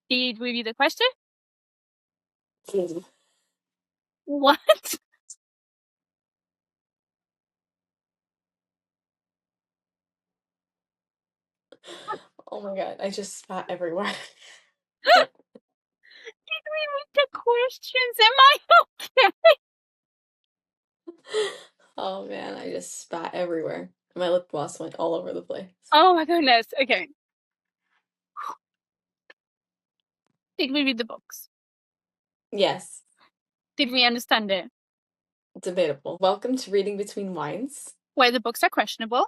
Did we read the question? Mm. What? Oh my god, I just spat everywhere. Did we read the questions? Am I okay? Oh man, I just spat everywhere. My lip gloss went all over the place. Oh my goodness. Okay. Did we read the books? Yes, Did we understand it? debatable. Welcome to Reading Between Wines. Where the books are questionable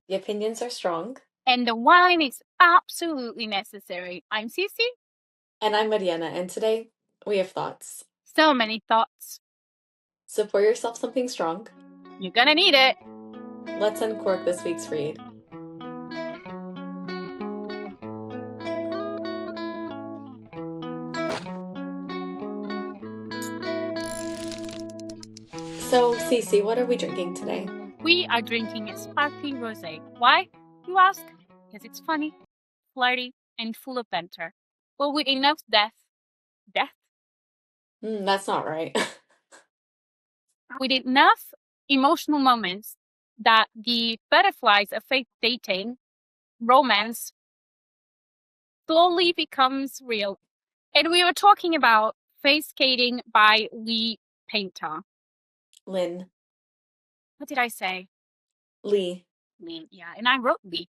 The opinions are strong. and the wine is absolutely necessary. I'm Cece. And I'm Mariana, and today we have thoughts. So many thoughts. So pour yourself something strong. You're gonna need it. Let's uncork this week's read. So, Cece, what are we drinking today? We are drinking a sparkling rosé. Why, you ask? Because it's funny, flirty, and full of banter. But with enough depth. That's not right. With enough emotional moments that the butterflies of fake dating, romance, slowly becomes real. And we were talking about Face Skating by Lynn Painter. Lynn. What did I say? Lee. Lynn, yeah. And I wrote Lee.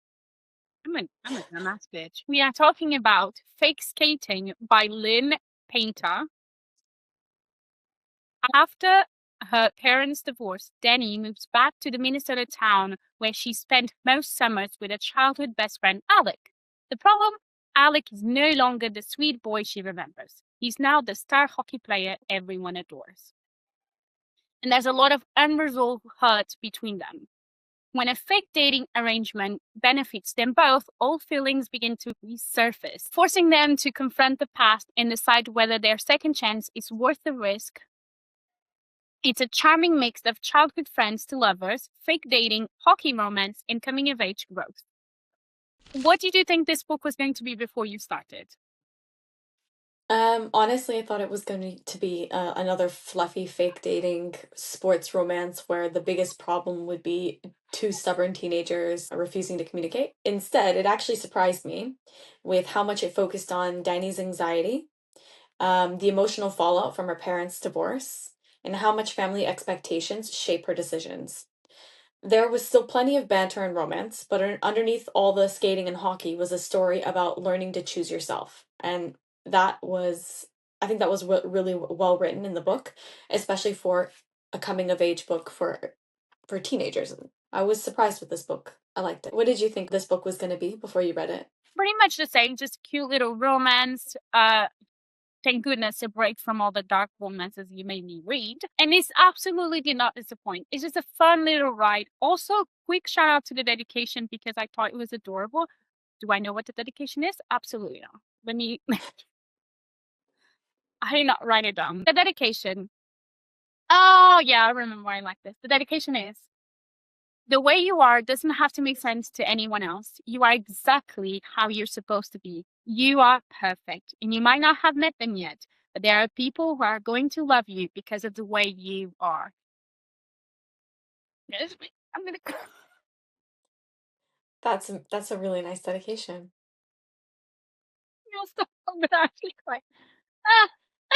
I'm a dumbass bitch. We are talking about Fake Skating by Lynn Painter. After her parents' divorce, Dani moves back to the Minnesota town where she spent most summers with her childhood best friend, Alec. The problem? Alec is no longer the sweet boy she remembers. He's now the star hockey player everyone adores. And there's a lot of unresolved hurt between them. When a fake dating arrangement benefits them both, old feelings begin to resurface, forcing them to confront the past and decide whether their second chance is worth the risk. It's a charming mix of childhood friends to lovers, fake dating, hockey romance, and coming of age growth. What did you think this book was going to be before you started? Honestly, I thought it was going to be another fluffy fake dating sports romance where the biggest problem would be two stubborn teenagers refusing to communicate. Instead, it actually surprised me with how much it focused on Dani's anxiety, the emotional fallout from her parents' divorce, and how much family expectations shape her decisions. There was still plenty of banter and romance, but underneath all the skating and hockey was a story about learning to choose yourself. And I think that was really well written in the book, especially for a coming of age book for teenagers. I was surprised with this book. I liked it. What did you think this book was going to be before you read it? Pretty much the same, just cute little romance. Thank goodness a break from all the dark romances you made me read. And this absolutely did not disappoint. It's just a fun little ride. Also, quick shout out to the dedication because I thought it was adorable. Do I know what the dedication is? Absolutely not. Let me I did not write it down. The dedication. Oh yeah, I remember I like this. The dedication is the way you are doesn't have to make sense to anyone else. You are exactly how you're supposed to be. You are perfect. And you might not have met them yet, but there are people who are going to love you because of the way you are. Yes, I'm gonna cry. That's a really nice dedication. You'll stop. I'm gonna actually cry. Ah,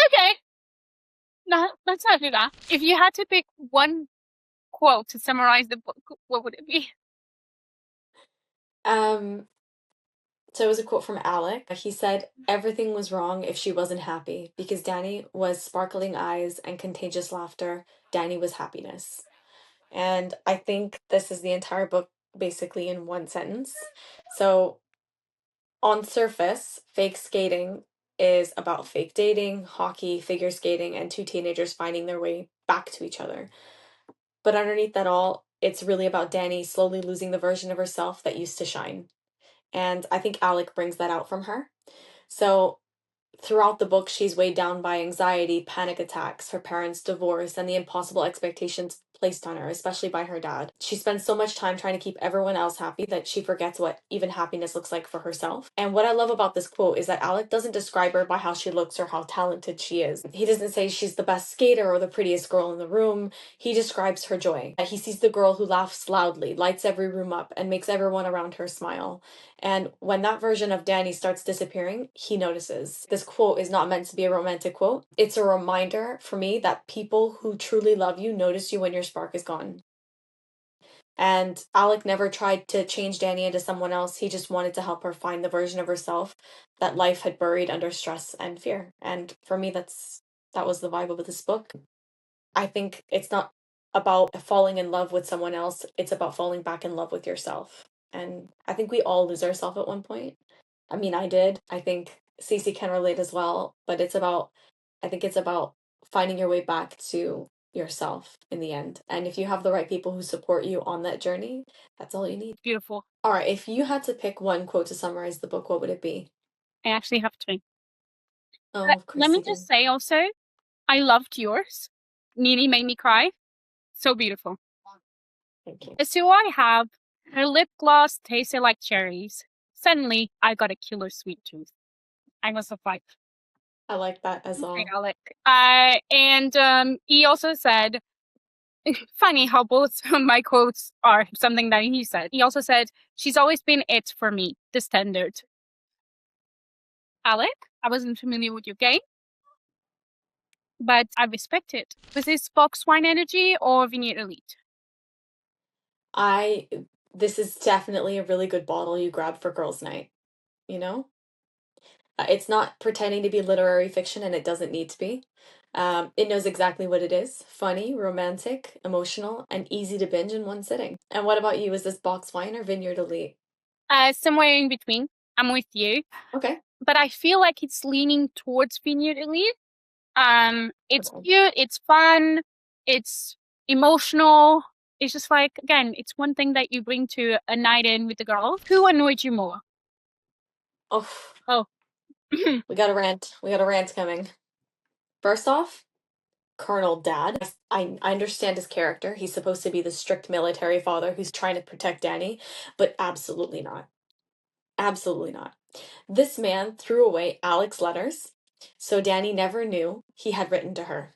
okay. No, let's not do that. If you had to pick one quote to summarize the book, what would it be? Um, so it was a quote from Alec. He said, "Everything was wrong if she wasn't happy, because Dani was sparkling eyes and contagious laughter. Dani was happiness." And I think this is the entire book basically in one sentence. So, on surface, fake skating is about fake dating, hockey, figure skating, and two teenagers finding their way back to each other. But underneath that all, it's really about Dani slowly losing the version of herself that used to shine. And I think Alec brings that out from her. So, throughout the book, she's weighed down by anxiety, panic attacks, her parents' divorce, and the impossible expectations placed on her, especially by her dad. She spends so much time trying to keep everyone else happy that she forgets what even happiness looks like for herself. And what I love about this quote is that Alec doesn't describe her by how she looks or how talented she is. He doesn't say she's the best skater or the prettiest girl in the room. He describes her joy. He sees the girl who laughs loudly, lights every room up, and makes everyone around her smile. And when that version of Dani starts disappearing, he notices. This quote is not meant to be a romantic quote. It's a reminder for me that people who truly love you notice you when your spark is gone. And Alec never tried to change Dani into someone else. He just wanted to help her find the version of herself that life had buried under stress and fear. And for me, that was the vibe of this book. I think it's not about falling in love with someone else. It's about falling back in love with yourself. And I think we all lose ourselves at one point. I mean, I did. I think Cece can relate as well. But I think it's about finding your way back to yourself in the end. And if you have the right people who support you on that journey, that's all you need. Beautiful. All right. If you had to pick one quote to summarize the book, what would it be? I actually have to. Oh, of course Let me you do. just say also, I loved yours. Nearly made me cry. So beautiful. Thank you. So I have, her lip gloss tasted like cherries. Suddenly, I got a killer sweet tooth. I must have like. I like that as well. Alec. And he also said, funny how both my quotes are something that he said. He also said, she's always been it for me, the standard. Alec, I wasn't familiar with your game, but I respect it. Was this box wine energy or Vignette Elite? This is definitely a really good bottle you grab for girls' night, you know? It's not pretending to be literary fiction and it doesn't need to be. It knows exactly what it is: funny, romantic, emotional, and easy to binge in one sitting. And what about you? Is this box wine or Vineyard Elite? Somewhere in between. I'm with you. Okay. But I feel like it's leaning towards Vineyard Elite. It's Okay. cute, it's fun, it's emotional. It's just like, again, it's one thing that you bring to a night in with the girls. Who annoyed you more? Oh, Oh. we got a rant. We got a rant coming. First off, Colonel Dad. I understand his character. He's supposed to be the strict military father who's trying to protect Dani, but absolutely not. Absolutely not. This man threw away Alec's letters, so Dani never knew he had written to her.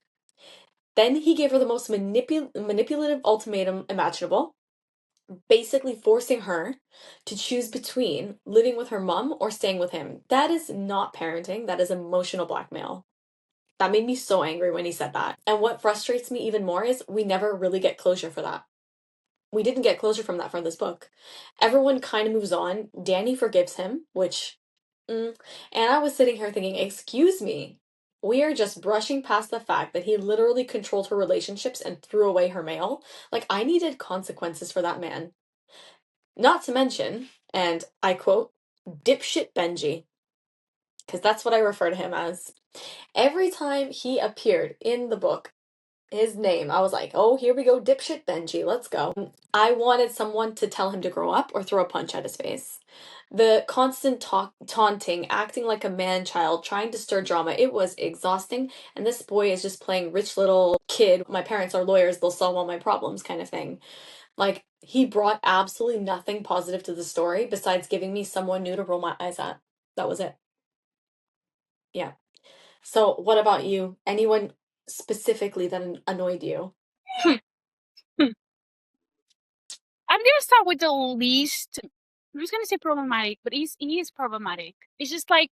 Then he gave her the most manipulative ultimatum imaginable, basically forcing her to choose between living with her mom or staying with him. That is not parenting, that is emotional blackmail. That made me so angry when he said that. And what frustrates me even more is we never really get closure for that. We didn't get closure from this book. Everyone kind of moves on. Dani forgives him, which, and I was sitting here thinking, excuse me, we are just brushing past the fact that he literally controlled her relationships and threw away her mail. Like, I needed consequences for that man. Not to mention, and I quote, dipshit Benji, because that's what I refer to him as. Every time he appeared in the book, his name, I was like, oh, here we go, dipshit Benji, let's go. I wanted someone to tell him to grow up or throw a punch at his face. The constant taunting, acting like a man-child, trying to stir drama, it was exhausting, and this boy is just playing rich little kid, my parents are lawyers, they'll solve all my problems kind of thing. Like, he brought absolutely nothing positive to the story besides giving me someone new to roll my eyes at. That was it. Yeah. So, what about you? Anyone specifically that annoyed you? I'm gonna start with the least. I was gonna say problematic, but he is problematic. It's just like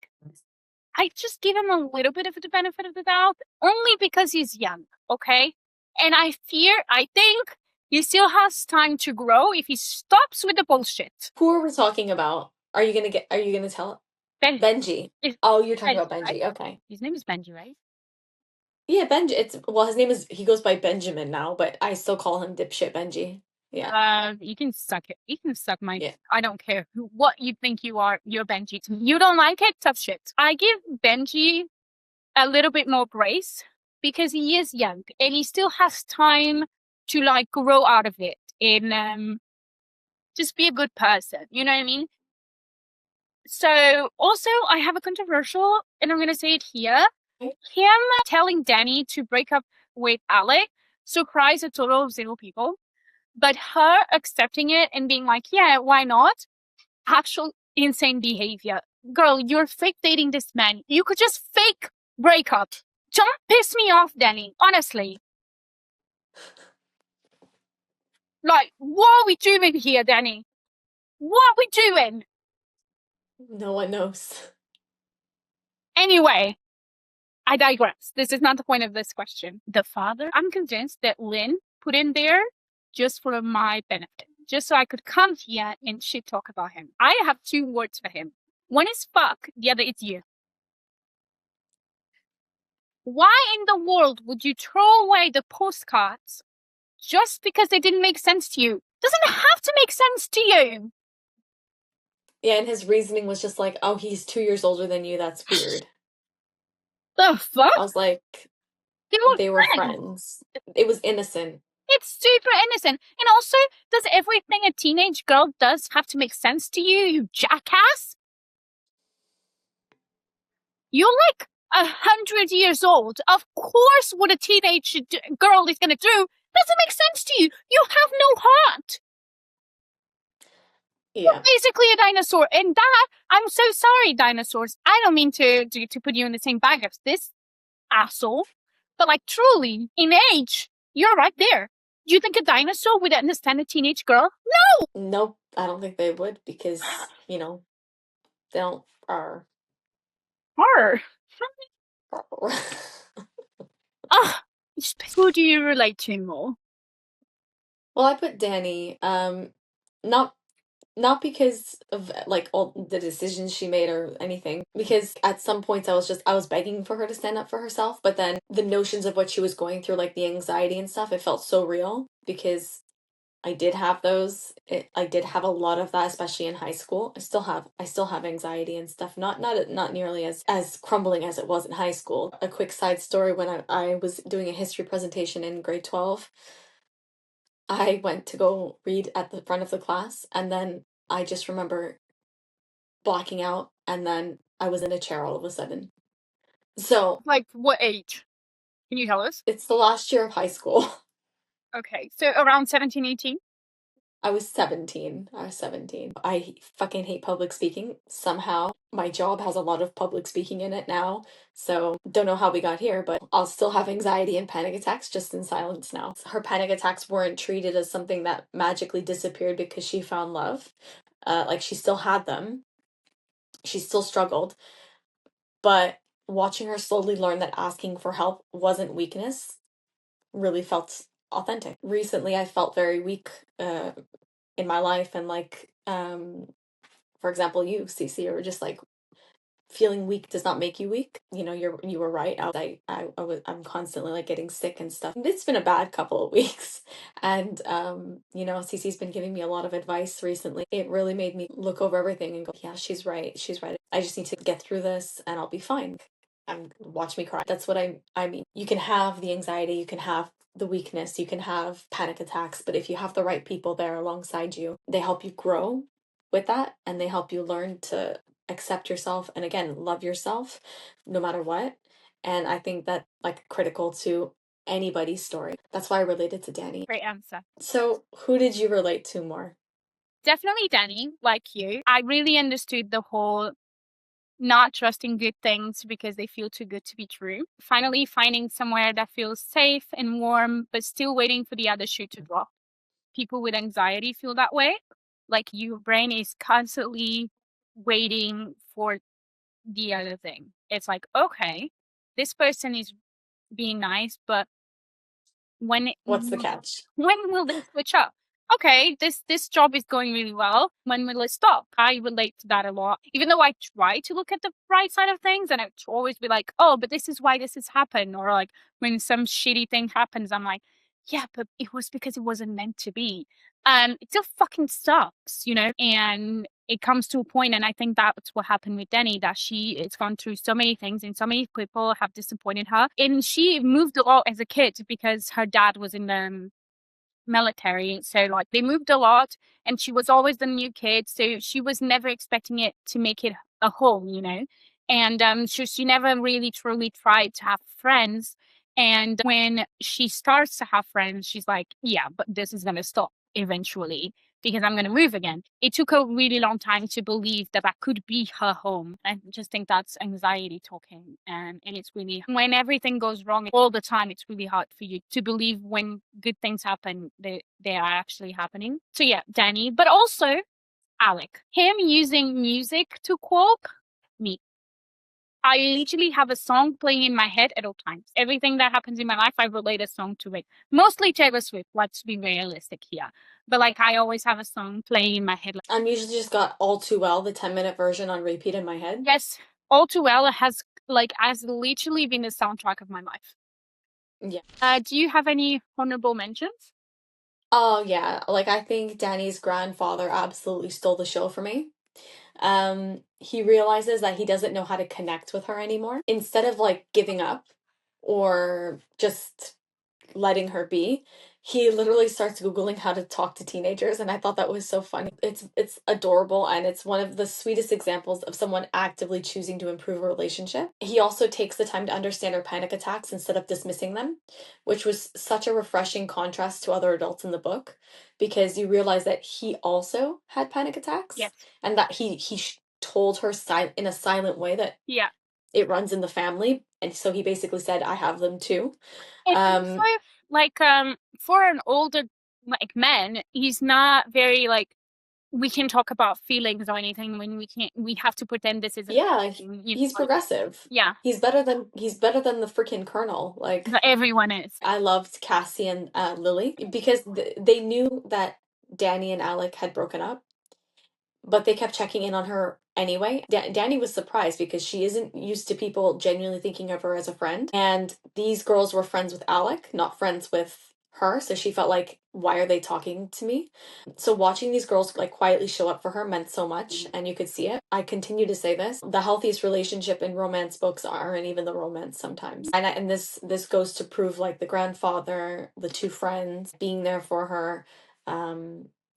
I just give him a little bit of the benefit of the doubt, only because he's young, okay? And I think he still has time to grow if he stops with the bullshit. Who are we talking about? Are you gonna tell? Benji. Oh, you're talking about Benji. Right? Okay. His name is Benji, right? Yeah, Benji. His name he goes by Benjamin now, but I still call him dipshit Benji. Yeah. You can suck it. You can suck my. Yeah. I don't care what you think you are. You're Benji. You don't like it? Tough shit. I give Benji a little bit more grace because he is young and he still has time to like grow out of it and just be a good person. You know what I mean? So also I have a controversial, and I'm gonna say it here. Him telling Dani to break up with Alec surprised a total of 0 people. But her accepting it and being like, yeah, why not? Actual insane behavior. Girl, you're fake dating this man. You could just fake break up. Don't piss me off, Dani. Honestly. Like, what are we doing here, Dani? What are we doing? No one knows. Anyway, I digress. This is not the point of this question. The father, I'm convinced that Lynn put in there just for my benefit, just so I could come here and shit talk about him. I have 2 words for him. One is fuck, the other is you. Why in the world would you throw away the postcards just because they didn't make sense to you? Doesn't have to make sense to you. Yeah, and his reasoning was just like, oh, he's 2 years older than you, that's weird. The fuck? I was like, they were friends. It was innocent. It's super innocent. And also, does everything a teenage girl does have to make sense to you, you jackass? You're like 100 years old. Of course, what a teenage girl is gonna do doesn't make sense to you. You have no heart. Yeah. You're basically a dinosaur. And that, I'm so sorry, dinosaurs. I don't mean to put you in the same bag as this asshole. But like, truly, in age, you're right there. Do you think a dinosaur would understand a teenage girl? No! Nope, I don't think they would because, you know, they don't are. Who do you relate to more? Well, I put Dani, not because of like all the decisions she made or anything, because at some points I was begging for her to stand up for herself, but then the notions of what she was going through, like the anxiety and stuff, it felt so real because I did have those. I did have a lot of that, especially in high school. I still have anxiety and stuff. Not nearly as crumbling as it was in high school. A quick side story: when I was doing a history presentation in grade 12, I went to go read at the front of the class, and then I just remember blacking out, and then I was in a chair all of a sudden. So, like, what age? Can you tell us? It's the last year of high school. Okay, so around 17, 18? I was 17. I fucking hate public speaking. Somehow, my job has a lot of public speaking in it now. So, don't know how we got here, but I'll still have anxiety and panic attacks just in silence now. Her panic attacks weren't treated as something that magically disappeared because she found love. Like, she still had them. She still struggled. But watching her slowly learn that asking for help wasn't weakness really felt authentic. Recently, I felt very weak in my life, and like for example, you, Cece, are just like, feeling weak does not make you weak. You know, you were right. I'm constantly like getting sick and stuff. It's been a bad couple of weeks, and you know, Cece's been giving me a lot of advice recently. It really made me look over everything and go, yeah, she's right. She's right. I just need to get through this, and I'll be fine. Watch me cry. That's what I mean. You can have the anxiety, you can have the weakness, you can have panic attacks, but if you have the right people there alongside you, they help you grow with that, and they help you learn to accept yourself and again love yourself no matter what. And I think that like critical to anybody's story. That's why I related to Dani. Great answer. So who did you relate to more? Definitely Dani, like you. I really understood the whole not trusting good things because they feel too good to be true. Finally finding somewhere that feels safe and warm, but still waiting for the other shoe to drop. People with anxiety feel that way. Like your brain is constantly waiting for the other thing. It's like, okay, this person is being nice, but What's the catch? when will they switch up? Okay, this job is going really well. When will it stop? I relate to that a lot. Even though I try to look at the bright side of things, and I always be like, oh, but this is why this has happened. Or like when some shitty thing happens, I'm like, yeah, but it was because it wasn't meant to be. It still fucking sucks, you know? And it comes to a point, and I think that's what happened with Dani, that it's gone through so many things and so many people have disappointed her. And she moved a lot as a kid because her dad was in the military. So like they moved a lot, and she was always the new kid. So she was never expecting it to make it a home, you know? And so she never really truly tried to have friends. And when she starts to have friends, she's like, yeah, but this is going to stop eventually because I'm going to move again. It took a really long time to believe that that could be her home. I just think that's anxiety talking. And it's really, when everything goes wrong all the time, it's really hard for you to believe when good things happen, they are actually happening. So yeah, Dani, but also Alec. Him using music to cope, me. I literally have a song playing in my head at all times. Everything that happens in my life, I relate a song to it. Mostly Taylor Swift, let's be realistic here. But like, I always have a song playing in my head. I'm usually just got All Too Well, the 10-minute version on repeat in my head. Yes, All Too Well has literally been the soundtrack of my life. Yeah. Do you have any honorable mentions? Oh yeah, like I think Dani's grandfather absolutely stole the show for me. He realizes that he doesn't know how to connect with her anymore. Instead of like giving up or just letting her be, he literally starts Googling how to talk to teenagers, and I thought that was so funny. It's adorable, and it's one of the sweetest examples of someone actively choosing to improve a relationship. He also takes the time to understand her panic attacks instead of dismissing them, which was such a refreshing contrast to other adults in the book, because you realize that he also had panic attacks. Yes. And that told her in a silent way that Yeah. it runs in the family, and so he basically said, I have them too. And also, like, for an older like man, he's not very like, we can talk about feelings or anything when we have to pretend this is yeah, he's like, progressive. yeah, He's better than the freaking Colonel. Like, everyone is. I loved Cassie and Lily because they knew that Dani and Alec had broken up, but they kept checking in on her anyway. Dani was surprised because she isn't used to people genuinely thinking of her as a friend. And these girls were friends with Alec, not friends with her. So she felt like, why are they talking to me? So watching these girls like quietly show up for her meant so much, and you could see it. I continue to say this: the healthiest relationship in romance books aren't even the romance sometimes. And this goes to prove like the grandfather, the two friends being there for her.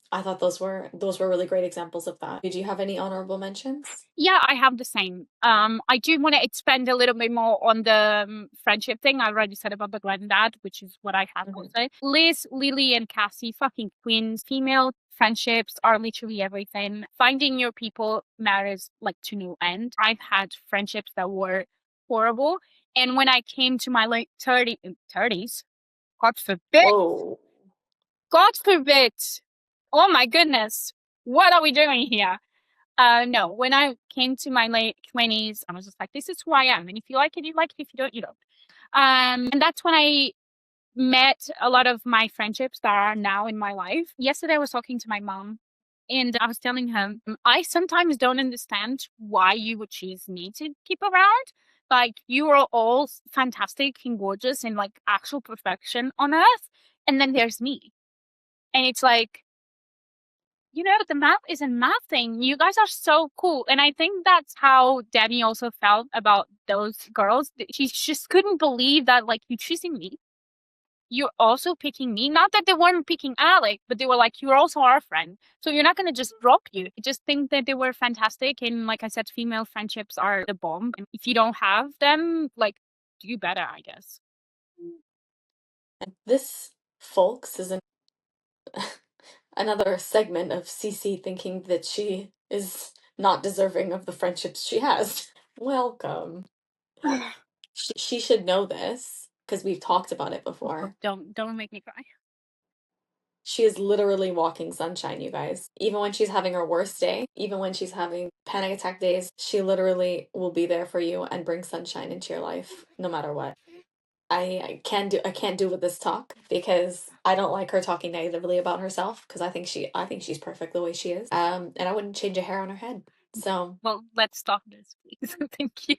I thought those were really great examples of that. Did you have any honorable mentions? Yeah, I have the same. I do want to expand a little bit more on the friendship thing. I already said about the granddad, which is what I have also. Liz, Lily, and Cassie, fucking queens. Female friendships are literally everything. Finding your people matters like to no end. I've had friendships that were horrible, and when I came to my late 30s, God forbid, Whoa. God forbid, oh my goodness, what are we doing here? No, when I came to my late 20s, I was just like, this is who I am. And if you like it, you like it. If you don't, you don't. And that's when I met a lot of my friendships that are now in my life. Yesterday, I was talking to my mom and I was telling her, I sometimes don't understand why you would choose me to keep around. Like, you are all fantastic and gorgeous and like actual perfection on earth. And then there's me. And it's like, the math isn't mathing. You guys are so cool. And I think that's how Dani also felt about those girls. She just couldn't believe that, like, you choosing me. You're also picking me. Not that they weren't picking Alec, but they were like, you're also our friend. So you're not going to just drop you. I just think that they were fantastic. And like I said, female friendships are the bomb. And if you don't have them, like, do better, I guess. This, folks, is another segment of Cece thinking that she is not deserving of the friendships she has. Welcome. She should know this because we've talked about it before. Don't make me cry. She is literally walking sunshine, you guys. Even when she's having her worst day, even when she's having panic attack days, she literally will be there for you and bring sunshine into your life no matter what. I can't do with this talk because I don't like her talking negatively about herself because I think she's perfect the way she is. And I wouldn't change a hair on her head. So, well, let's stop this, please. Thank you.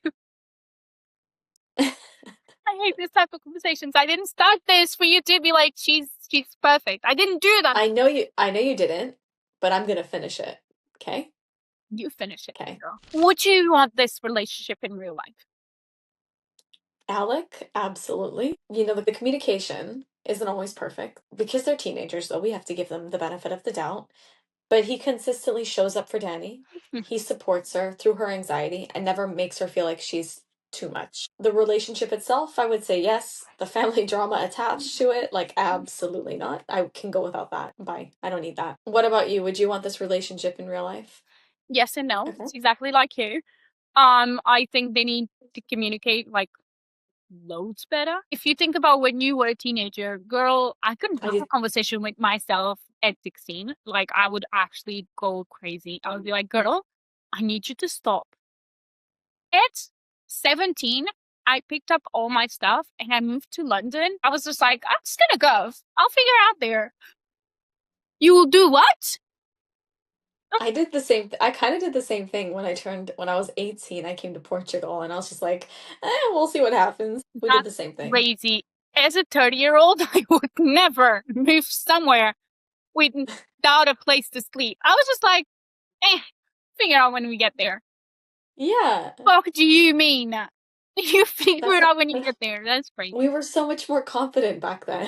I hate this type of conversations. I didn't start this for you to be like, she's perfect. I didn't do that. I know you didn't, but I'm gonna finish it. Okay? You finish it. Okay. Girl. Would you want this relationship in real life? Alec, absolutely. The communication isn't always perfect because they're teenagers, though. We have to give them the benefit of the doubt. But he consistently shows up for Dani. He supports her through her anxiety and never makes her feel like she's too much. The relationship itself, I would say yes. The family drama attached to it, like absolutely not. I can go without that. Bye. I don't need that. What about you? Would you want this relationship in real life? Yes and no. Okay. It's exactly like you. I think they need to communicate like loads better. If you think about when you were a teenager, girl, I couldn't I have a did. conversation with myself at 16. Like, I would actually go crazy. I would be like, girl, I need you to stop. At 17, I picked up all my stuff and I moved to London. I was just like, I'm just gonna go. I'll figure out there. You will do what? I did the same. I kind of did the same thing when I was 18. I came to Portugal, and I was just like, we'll see what happens. We did That's the same thing. crazy. As a 30-year-old, I would never move somewhere without a place to sleep. I was just like, figure out when we get there. Yeah, Fuck do you mean? You figure that's it out when you like get there. That's crazy. we were so much more confident back then.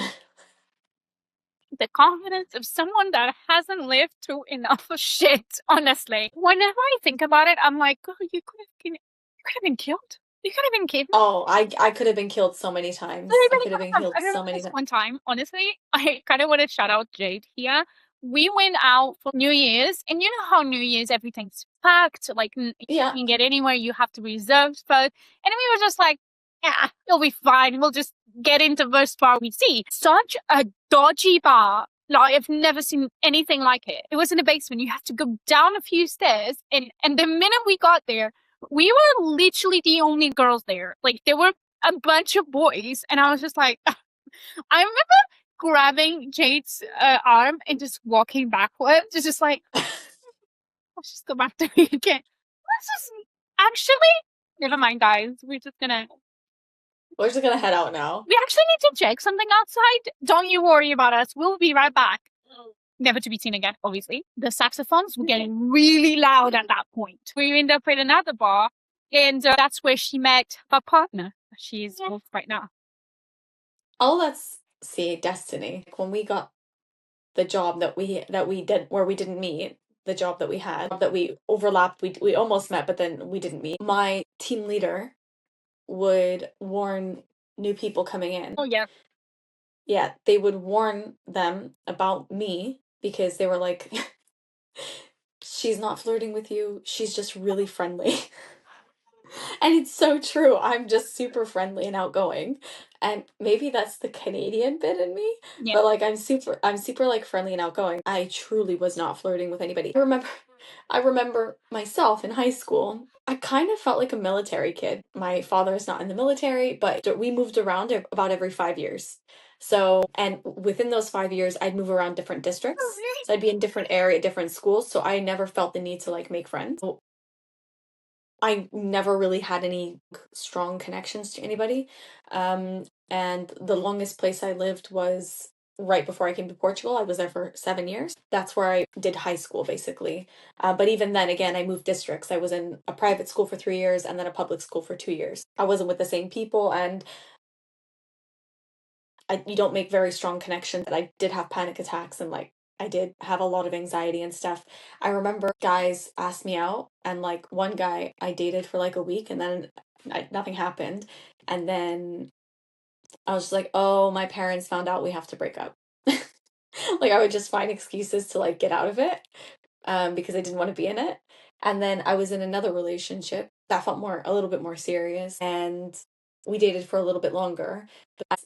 The confidence of someone that hasn't lived through enough of shit, honestly. Whenever I think about it, I'm like, girl, you could have been killed. You could have been kidnapped. Oh, I could have been killed so many times. I Literally could have could been have. killed I remember so many this times. one time, honestly, I kind of want to shout out Jade here. We went out for New Year's, and you know how New Year's everything's packed, like you Yeah. can get anywhere, you have to reserve first. And we were just like, yeah, it'll be fine. We'll just get into first bar we see. Such a dodgy bar. Like, I've never seen anything like it. It was in a basement. You have to go down a few stairs, and the minute we got there, we were literally the only girls there. Like, there were a bunch of boys, and I was just like, I remember grabbing Jade's arm and just walking backwards. It's just like, let's just go back to the again. Let's just actually, never mind, guys. We're just gonna head out now. We actually need to check something outside. Don't you worry about us. We'll be right back. Never to be seen again, obviously. The saxophones were getting really loud at that point. We ended up at another bar, and that's where she met her partner. She is with right now. Oh, let's see, destiny. When we got the job that we did where we didn't meet, the job that we had that we overlapped, we almost met, but then we didn't meet. My team leader would warn new people coming in. Oh, yeah. Yeah, they would warn them about me because they were like, she's not flirting with you, she's just really friendly. And it's so true. I'm just super friendly and outgoing. And maybe that's the Canadian bit in me, Yeah. but like I'm super like friendly and outgoing. I truly was not flirting with anybody. I remember myself in high school. I kind of felt like a military kid. My father is not in the military, but we moved around about every 5 years. So, and within those 5 years, I'd move around different districts. So I'd be in different area, different schools. So I never felt the need to like make friends. I never really had any strong connections to anybody. And the longest place I lived was right before I came to Portugal. I was there for 7 years. That's where I did high school, basically. But even then, again, I moved districts. I was in a private school for 3 years and then a public school for 2 years. I wasn't with the same people, and you don't make very strong connections. I did have panic attacks, and like I did have a lot of anxiety and stuff. I remember guys asked me out, and like one guy I dated for like a week, and then nothing happened. And then I was just like, oh, my parents found out, we have to break up. Like I would just find excuses to like get out of it, because I didn't want to be in it. And then I was in another relationship that felt a little bit more serious, and we dated for a little bit longer.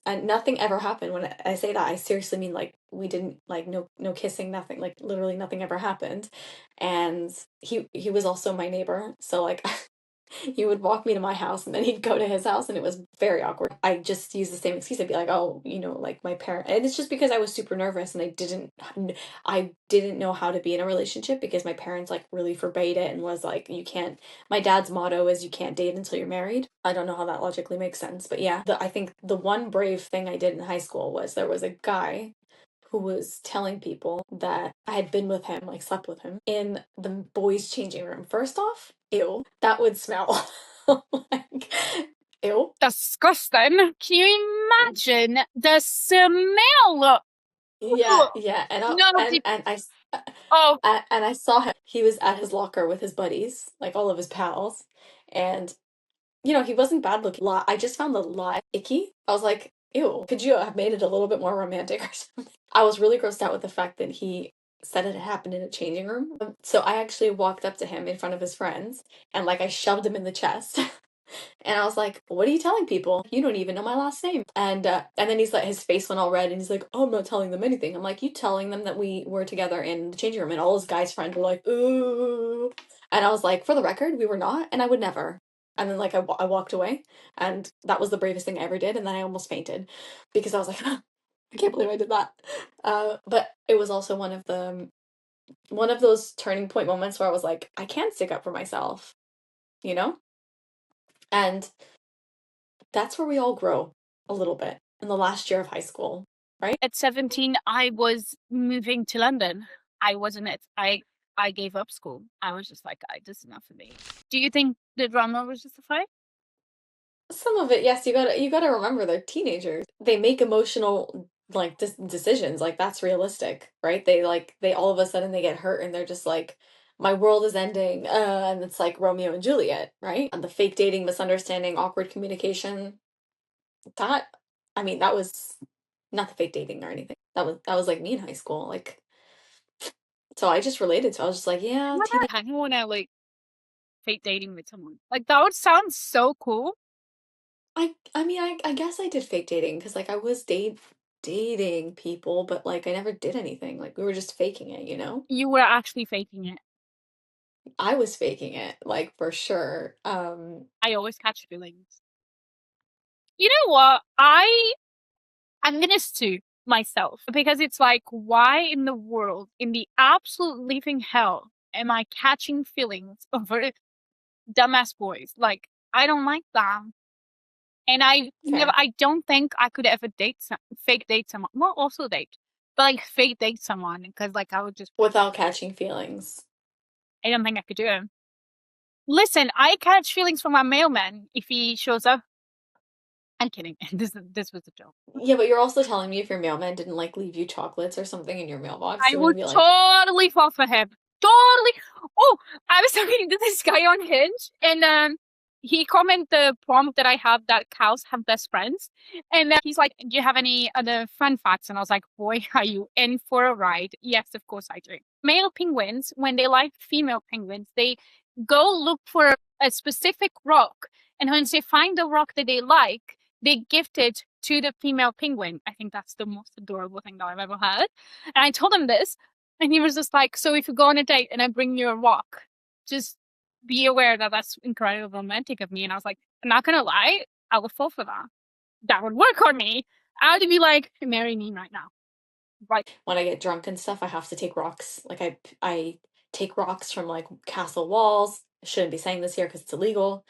And nothing ever happened. When I say that, I seriously mean like we didn't like no kissing, nothing, like literally nothing ever happened. And he was also my neighbor, so like he would walk me to my house and then he'd go to his house, and it was very awkward. I just used the same excuse. I'd be like, oh, like my parent, and it's just because I was super nervous and I didn't know how to be in a relationship because my parents like really forbade it and was like, you can't. My dad's motto is you can't date until you're married. I don't know how that logically makes sense, but yeah, I think the one brave thing I did in high school was there was a guy who was telling people that I had been with him, like slept with him, in the boys' changing room. First off, ew, that would smell. Like, ew. Disgusting. Can you imagine the smell? Yeah, yeah, and I No, oh, and I saw him. He was at his locker with his buddies, like all of his pals, and You know, he wasn't bad looking. I just found the lie icky. I was like, ew, could you have made it a little bit more romantic or something? I was really grossed out with the fact that he said it happened in a changing room. So I actually walked up to him in front of his friends and like I shoved him in the chest. And I was like, "What are you telling people? You don't even know my last name." And then he's like, his face went all red, and he's like, "Oh, I'm not telling them anything." I'm like, "You telling them that we were together in the changing room?" And all his guys' friends were like, "Ooh," and I was like, "For the record, we were not, and I would never." And then like I walked away, and that was the bravest thing I ever did. And then I almost fainted because I was like, I can't believe I did that. But it was also one of those turning point moments where I was like, I can't stick up for myself, you know? And that's where we all grow a little bit in the last year of high school, right? At 17, I was moving to London. I wasn't it. I gave up school. I was just like, this is enough for me. Do you think the drama was justified? Some of it, yes, you gotta remember they're teenagers. They make emotional like decisions. Like that's realistic, right? They all of a sudden they get hurt and they're just like, my world is ending. And it's like Romeo and Juliet, right? And the fake dating, misunderstanding, awkward communication. That I mean, that was not the fake dating or anything. That was like me in high school. Like so I just related to. I was just like, yeah, Never hanging on out like fake dating with someone. Like that would sound so cool. I mean I guess I did fake dating because like I was dating people, but like I never did anything. Like we were just faking it, you know? You were actually faking it. I was faking it, like for sure. I always catch feelings. You know what? I'm gonna sue myself because it's like, why in the world, in the absolute living hell, am I catching feelings over dumbass boys? Like, I don't like them. And Fair. I don't think I could ever fake date someone. Well, also date, but like fake date someone because like I would just, Without catching feelings. I don't think I could do it. Listen, I catch feelings from my mailman if he shows up. I'm kidding. This was a joke. Yeah, but you're also telling me if your mailman didn't like leave you chocolates or something in your mailbox, I you would wouldn't be like, totally fall for him. Totally. Oh, I was talking to this guy on Hinge, and he commented the prompt that I have that cows have best friends, and he's like, "Do you have any other fun facts?" And I was like, "Boy, are you in for a ride?" Yes, of course I do. Male penguins, when they like female penguins, they go look for a specific rock, and once they find the rock that they like, they gift it to the female penguin. I think that's the most adorable thing that I've ever heard. And I told him this, and he was just like, "So if you go on a date and I bring you a rock, just be aware that that's incredibly romantic of me." And I was like, "I'm not gonna lie, I would fall for that. That would work on me. I would be like, marry me right now." Right. when I get drunk and stuff, I have to take rocks. Like I take rocks from like castle walls. I shouldn't be saying this here because it's illegal.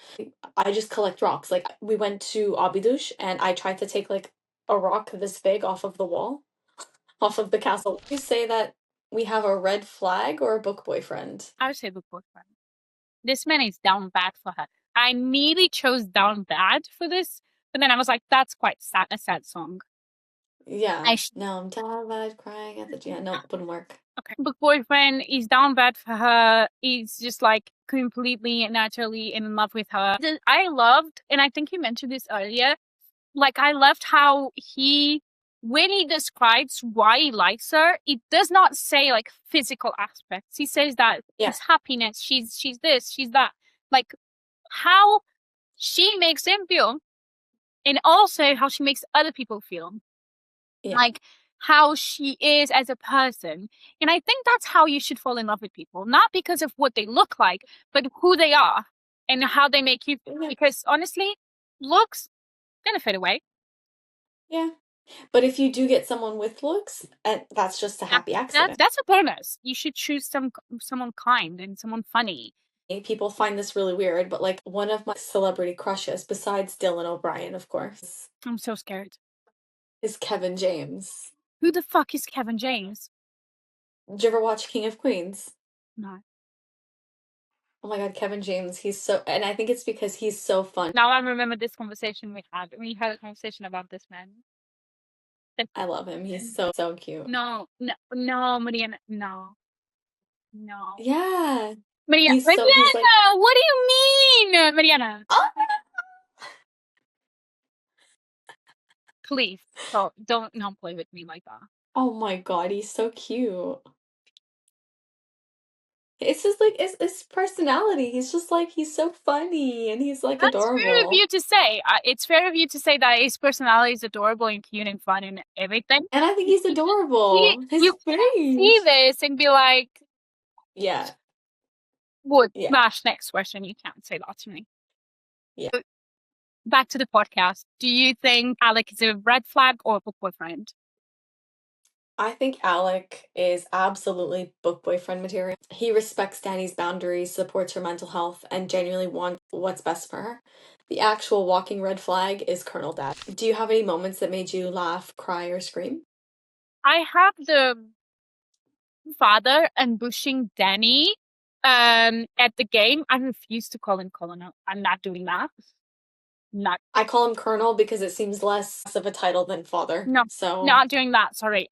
I just collect rocks. Like we went to Abidush and I tried to take like a rock this big off of the wall, off of the castle. You say that we have a red flag or a book boyfriend? I would say the boyfriend. This man is down bad for her. I nearly chose down bad for this, but then I was like, that's quite sad, a sad song. Yeah. No, I'm terrified crying at the yeah, no, wouldn't work. Okay. Book boyfriend is down bad for her. He's just like completely and utterly in love with her. I loved, and I think you mentioned this earlier, like I loved how when he describes why he likes her, it does not say like physical aspects. He says that Yeah. his happiness, she's this, she's that. Like how she makes him feel, and also how she makes other people feel. Yeah. Like how she is as a person. And I think that's how you should fall in love with people, not because of what they look like, but who they are and how they make you feel. Yeah. Because honestly, looks gonna fade away. Yeah. But if you do get someone with looks, and that's just a happy accident. That's a bonus. You should choose someone kind and someone funny. People find this really weird, but like one of my celebrity crushes, besides Dylan O'Brien, of course, I'm so scared. is Kevin James. Who the fuck is Kevin James? Did you ever watch King of Queens? No. Oh my god, Kevin James, he's so, and I think it's because he's so fun. Now I remember this conversation we had. We had a conversation about this man. I love him. He's so cute. No, Mariana, no. Yeah. Mariana, He's like what do you mean, Mariana? oh, Please, don't not play with me like that. Oh my god, he's so cute. It's just like it's personality. He's just like he's so funny and he's like That's fair of adorable. you to say. It's fair of you to say that his personality is adorable and cute and fun and everything. And I think he's You, adorable. His you can't see face. this and be like, Yeah, "Would yeah, slash next question." You can't say that to me. yeah. Back to the podcast. Do you think Alec is a red flag or a book boyfriend? I think Alec is absolutely book boyfriend material. He respects Dani's boundaries, supports her mental health, and genuinely wants what's best for her. The actual walking red flag is Colonel Dad. Do you have any moments that made you laugh, cry, or scream? I have the father ambushing Dani at the game. I refuse to call him Colonel. I'm not doing that. Not I call him Colonel because it seems less of a title than father. no, So, not doing that. Sorry.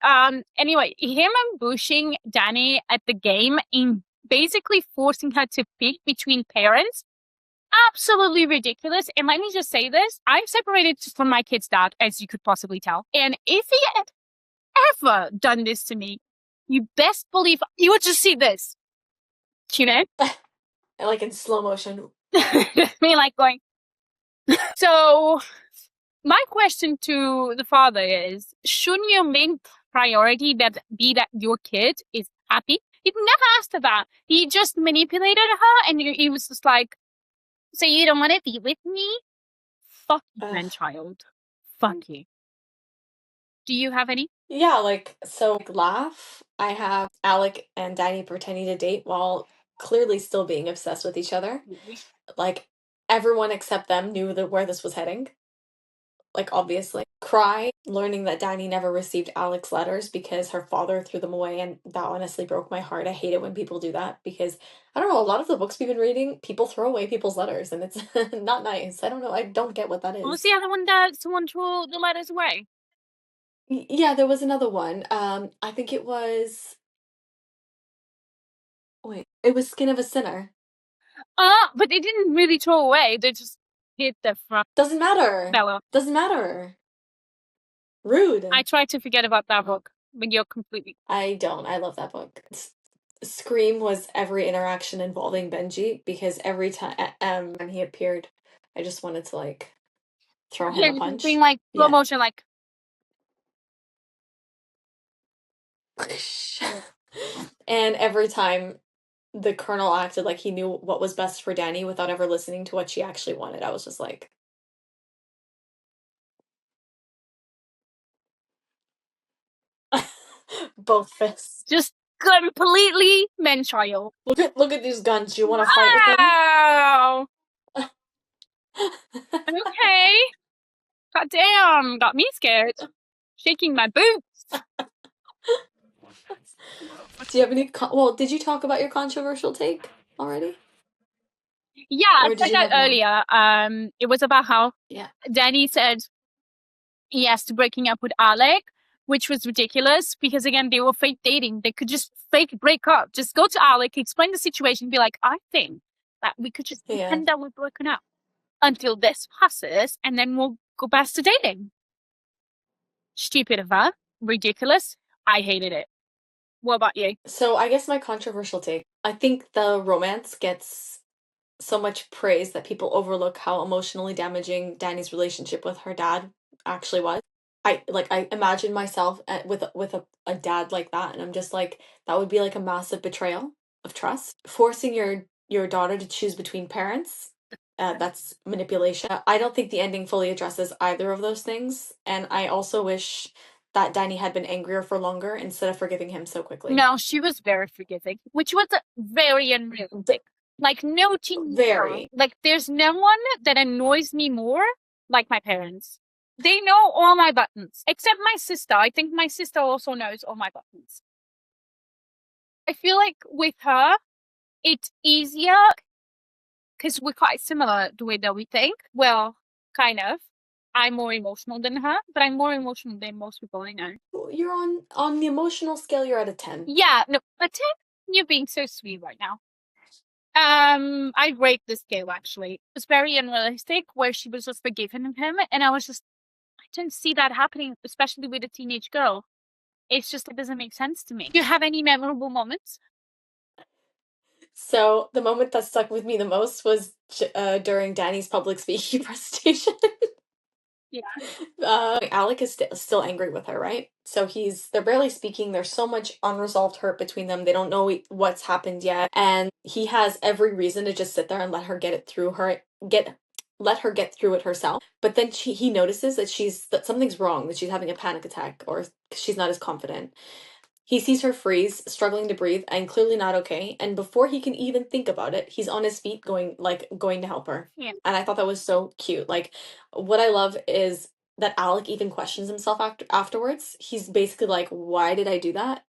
Anyway, him ambushing Dani at the game in basically forcing her to pick between parents. Absolutely ridiculous. And let me just say this: I'm separated from my kid's dad, as you could possibly tell. And if he had ever done this to me, you best believe you would just see this. You know? like in slow motion. Me like going. So my question to the father is, shouldn't your main priority be that your kid is happy? He never asked her that. He just manipulated her and he was just like, so you don't want to be with me? Fuck you, grandchild. Fuck you. Do you have any? Yeah, like, so like, laugh. I have Alec and Dani pretending to date while clearly still being obsessed with each other. Like, everyone except them knew that where this was heading. Like, obviously. Cry, learning that Dani never received Alec's letters because her father threw them away, and that honestly broke my heart. I hate it when people do that because, I don't know, a lot of the books we've been reading, people throw away people's letters, and it's not nice. I don't know, I don't get what that What was is. the other one that someone threw the letters away? Yeah, there was another one. I think it was wait, it was Skin of a Sinner. But they didn't really throw away. They just hit the front. Doesn't matter. Bella. Doesn't matter. Rude. I tried to forget about that book, but you're completely. I don't. I love that book. Scream was every interaction involving Benji because every time when he appeared, I just wanted to like throw him a Being punch. like slow Yeah. motion, like. And every time the Colonel acted like he knew what was best for Dani without ever listening to what she actually wanted, I was just like, both fists. Just completely man-child. Look at these guns. Do you want to fight with them? Wow. Okay. God damn. Got me scared. Shaking my boots. Do you have any? Well, did you talk about your controversial take already? Yeah, Or I did said you that have more? earlier. It was about how Yeah. Dani said yes to breaking up with Alec, which was ridiculous because again they were fake dating. They could just fake break up. Just go to Alec, explain the situation, be like, I think that we could just Yeah. pretend that we're broken up until this passes, and then we'll go back to dating. Stupid of her, ridiculous. I hated it. What about you? So I guess my controversial take. I think the romance gets so much praise that people overlook how emotionally damaging Dani's relationship with her dad actually was. I imagine myself with a dad like that, and I'm just like that would be like a massive betrayal of trust, forcing your daughter to choose between parents. That's manipulation. I don't think the ending fully addresses either of those things, and I also wish that Dani had been angrier for longer instead of forgiving him so quickly. No, she was very forgiving, which was very unrealistic. Like no teen, Very. like there's no one that annoys me more like my parents. They know all my buttons, except my sister. I think my sister also knows all my buttons. I feel like with her, it's easier because we're quite similar the way that we think. Well, kind of. I'm more emotional than her, but I'm more emotional than most people I know. You're on the emotional scale, you're at a 10. Yeah, no, a 10? You're being so sweet right now. I rate the scale actually. It was very unrealistic where she was just forgiving him, and I was just often see that happening, especially with a teenage girl. It's just, it doesn't make sense to me. Do you have any memorable moments? So the moment that stuck with me the most was during Dani's public speaking presentation. Yeah. Alec is still angry with her, right? So they're barely speaking. There's so much unresolved hurt between them. They don't know what's happened yet, and he has every reason to just sit there and let her get it through let her get through it herself. But then he notices that something's wrong, that she's having a panic attack, or she's not as confident. He sees her freeze, struggling to breathe, and clearly not okay. And before he can even think about it, he's on his feet going to help her. Yeah. And I thought that was so cute. Like, what I love is that Alec even questions himself afterwards. He's basically like, why did I do that?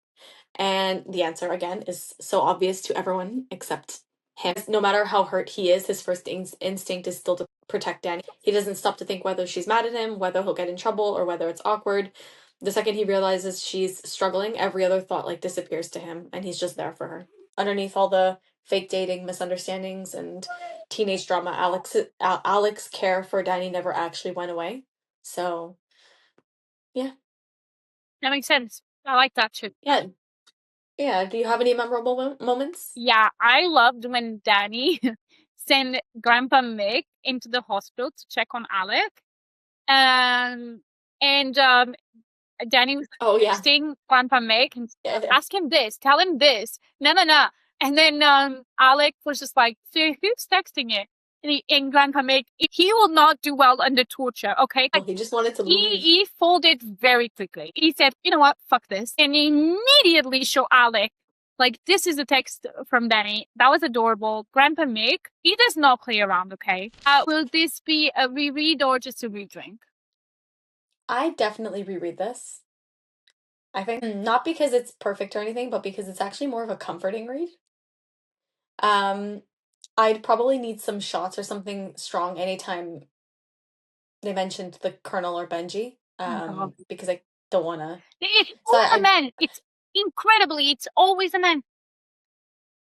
And the answer, again, is so obvious to everyone except him. No matter how hurt he is, his first instinct is still to protect Dani. He doesn't stop to think whether she's mad at him, whether he'll get in trouble, or whether it's awkward. The second he realizes she's struggling, every other thought like disappears to him, and he's just there for her. Underneath all the fake dating, misunderstandings, and teenage drama, Alec's care for Dani never actually went away. So, yeah. That makes sense. I like that too. Yeah. Yeah. Do you have any memorable moments? Yeah, I loved when Dani sent Grandpa Mick into the hospital to check on Alec. And Dani was Oh, yeah. texting Grandpa Mick and Yeah. ask him this, tell him this. No. And then Alec was just like, so who's texting you? And Grandpa Mick, he will not do well under torture, okay? Like, He just wanted to leave. he folded very quickly. He said, you know what, fuck this. And he immediately showed Alec, like, this is a text from Dani. That was adorable. Grandpa Mick, he does not play around, okay? Will this be a reread or just a redrink? I definitely reread this. I think not because it's perfect or anything, but because it's actually more of a comforting read. I'd probably need some shots or something strong anytime they mentioned the Colonel or Benji. Because I don't wanna. It's So always a man. It's always a man.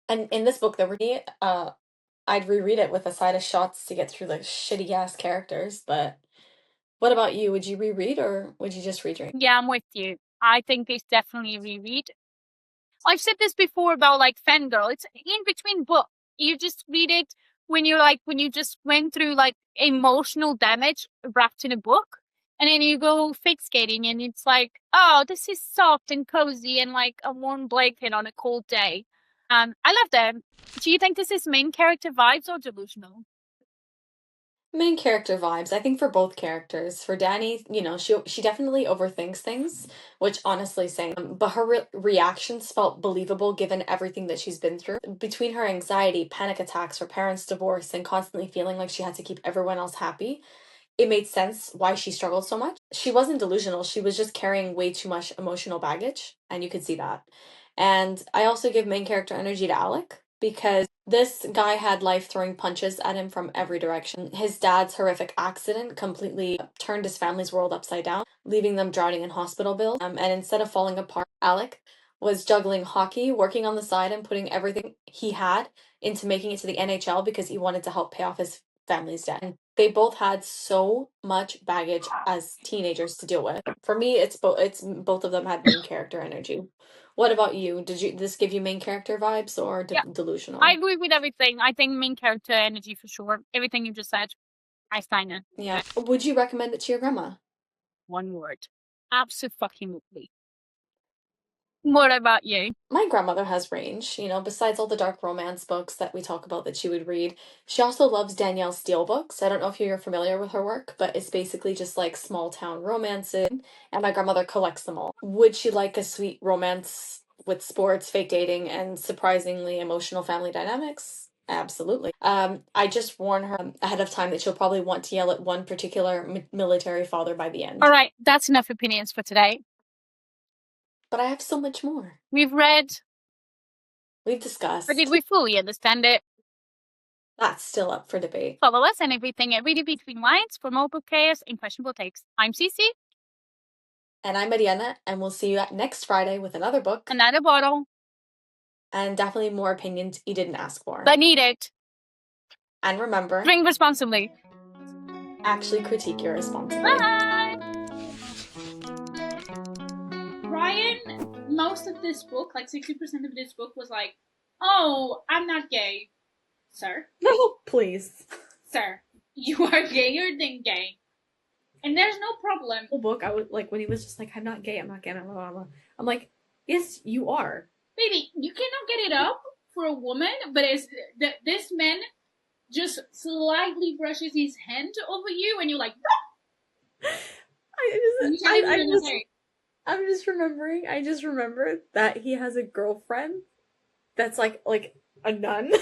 and in this book, I'd reread it with a side of shots to get through the shitty ass characters. But what about you? Would you reread or would you just read? Yeah, I'm with you. I think it's definitely a reread. I've said this before about like Fangirl. It's in between book. You just read it when you just went through like emotional damage wrapped in a book. And then you go fake skating and it's like, oh, this is soft and cozy and like a warm blanket on a cold day. I love them. Do you think this is main character vibes or delusional? Main character vibes. I think for both characters. For Dani, she definitely overthinks things, which honestly same. But her reactions felt believable given everything that she's been through. Between her anxiety, panic attacks, her parents' divorce, and constantly feeling like she had to keep everyone else happy, it made sense why she struggled so much. She wasn't delusional. She was just carrying way too much emotional baggage, and you could see that. And I also give main character energy to Alec because this guy had life throwing punches at him from every direction. His dad's horrific accident completely turned his family's world upside down, leaving them drowning in hospital bills. And instead of falling apart, Alec was juggling hockey, working on the side, and putting everything he had into making it to the NHL because he wanted to help pay off his family's debt. And they both had so much baggage as teenagers to deal with. For me, it's both of them had main character energy. What about you? Did this give you main character vibes or Yeah. delusional? I agree with everything. I think main character energy for sure. Everything you just said. I sign it. Yeah. Would you recommend it to your grandma? One word. Absolutely. What about you? My grandmother has range, besides all the dark romance books that we talk about that she would read. She also loves Danielle Steele books. I don't know if you're familiar with her work, but it's basically just like small town romances, and my grandmother collects them all. Would she like a sweet romance with sports, fake dating, and surprisingly emotional family dynamics? Absolutely. I just warn her ahead of time that she'll probably want to yell at one particular military father by the end. All right, that's enough opinions for today. But I have so much more. We've read. We've discussed. But did we fully understand it? That's still up for debate. Follow us and everything at Reading Between Lines for more book chaos and questionable takes. I'm Cece. And I'm Mariana, and we'll see you next Friday with another book. Another bottle. And definitely more opinions you didn't ask for. But need it. And remember, drink responsibly. Actually critique your responsibly. Bye! most of this book, like 60% of this book, was like, "Oh, I'm not gay, sir. No, please. Sir, you are gayer than gay, and there's no problem." The book, I would like when he was just like, "I'm not gay. I'm not gay." I'm like, "Yes, you are." Baby, you cannot get it up for a woman, but it's this man just slightly brushes his hand over you, and you're like, I'm just remembering. I just remember that he has a girlfriend that's like a nun,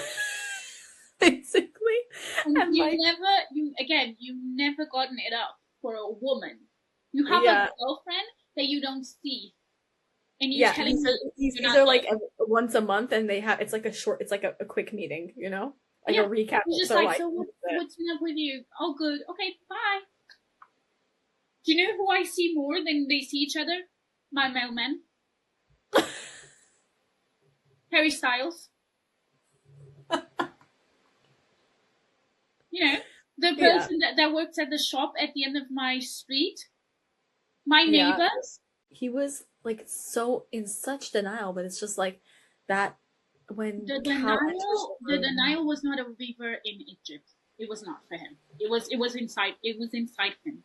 basically. And you've never gotten it up for a woman. You have a girlfriend that you don't see, and you're telling me he sees her like once a month, and they have it's like a quick meeting, you know, like a recap. He's just like, so what's up with you? Oh, good. Okay, bye. Do you know who I see more than they see each other? My mailman. Harry Styles. You know, the person that works at the shop at the end of my street. My neighbors. He was like so in such denial, but it's just like that when the denial was not a river in Egypt. It was not for him. It was inside him.